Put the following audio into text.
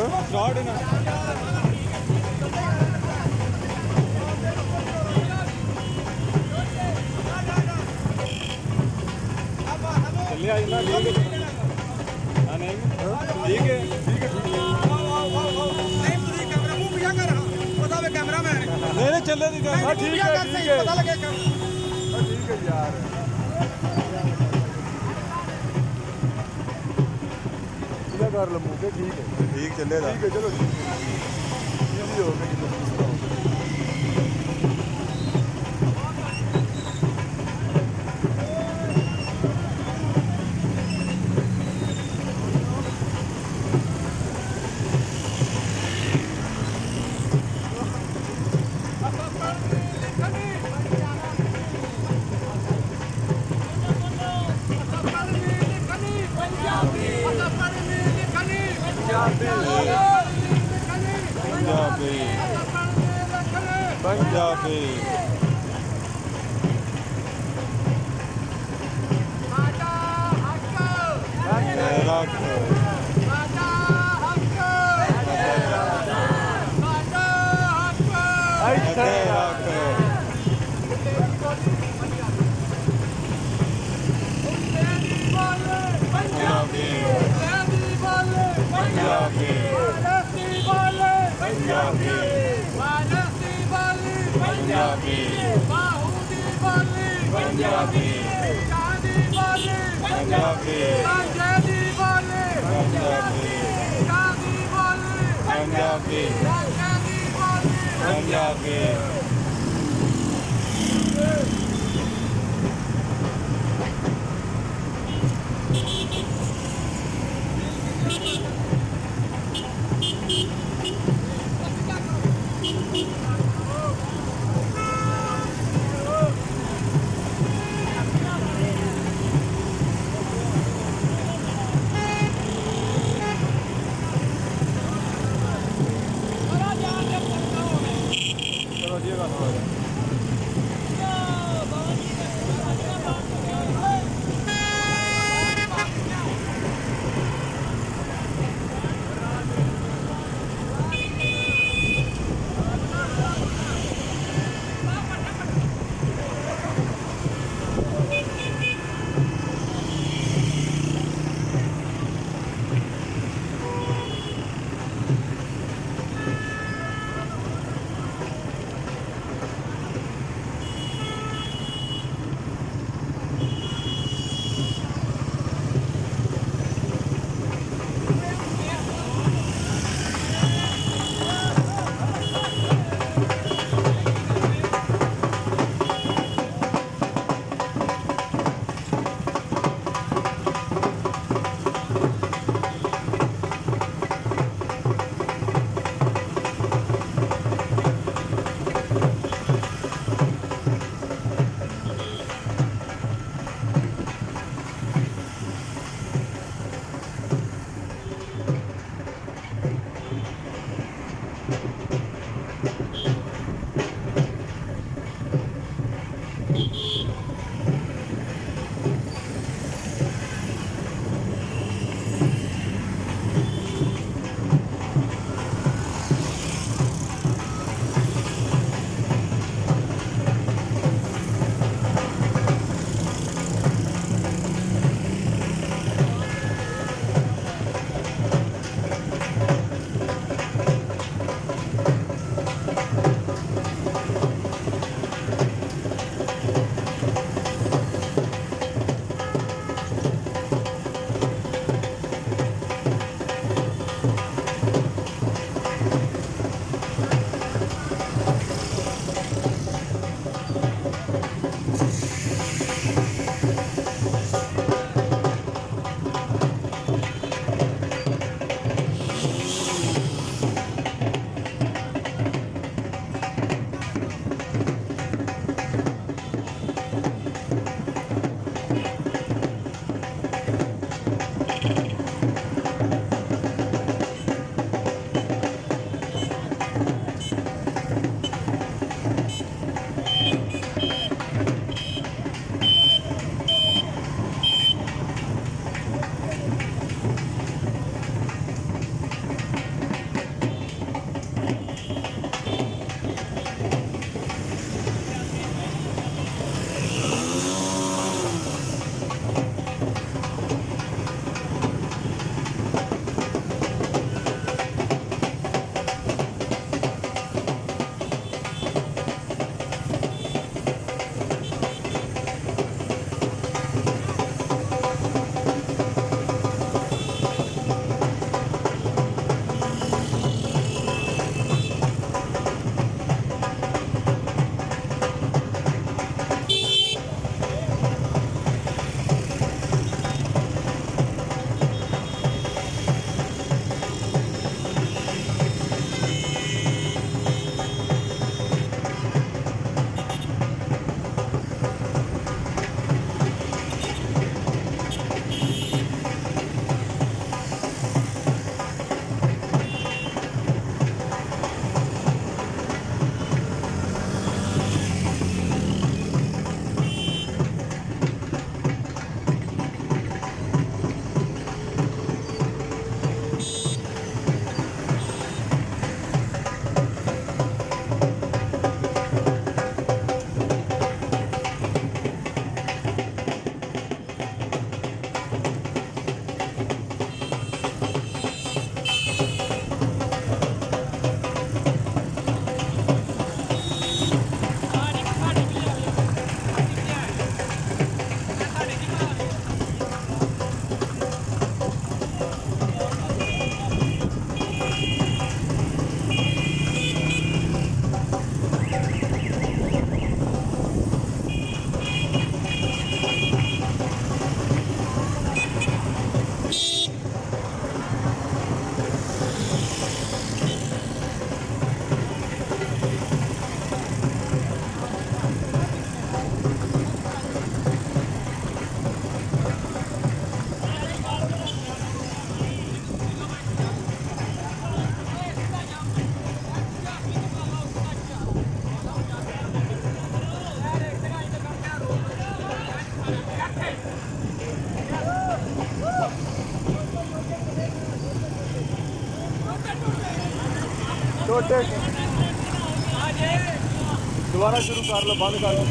start ਨਾ ਚੱਲਿਆ ਇੰਨਾ ਠੀਕ ਹੈ ਹਾਂ ਨਹੀਂ ਠੀਕ ਹੈ ਠੀਕ ਹੈ ਨਹੀਂ ਤੁਸੀਂ ਕੈਮਰਾ ਮੂੰਹ ਪਿਆ ਕਰ ਪਤਾ ਵੇ ਕੈਮਰਾਮੈਨ ਨਹੀਂ ਨਹੀਂ ਚੱਲੇ ਦੀ ਗੱਲ ਠੀਕ ਹੈ ਠੀਕ ਹੈ ਪਤਾ ਲੱਗੇ ਠੀਕ ਹੈ ਯਾਰ ਇਹਦਾ ਕਰ ਲਮੂਗੇ ਠੀਕ ਹੈ ਠੀਕ ਚੱਲੇਗਾ ਠੀਕ ਹੈ ਚਲੋ ਜੀ ਹੋ ਗਿਆ ਪੰਜਾਬੀ ਸਾਡਾ ਹੱਕ ਰੱਖ ਸਾਡਾ ਹੱਕ ਸਾਡਾ ਹੱਕ ਇੱਥੇ ਰੱਖ ਪੰਜਾਬੀ ਪੰਜਾਬੀ ਪੰਜਾਬੀ ਪੰਜਾਬੀ ਬਾਹੂ ਦੀ ਬੋਲੀ ਪੰਜਾਬੀ ਚਾਂਦੀ ਬੋਲੀ ਪੰਜਾਬੀ ਰਾਂਝੇ ਦੀ ਬੋਲੀ ਪੰਜਾਬੀ ਚਾਂਦੀ ਬੋਲੀ ਪੰਜਾਬੀ ਰਾਂਝੇ ਦੀ ਬੋਲੀ ਪੰਜਾਬੀ ਚਲੋ ਜੀ ਗੱਲ ਹੋ ਗਈ ਛੋਟੇ ਦੁਬਾਰਾ ਸ਼ੁਰੂ ਕਰ ਲਓ ਬੰਦ ਕਰ ਲਓ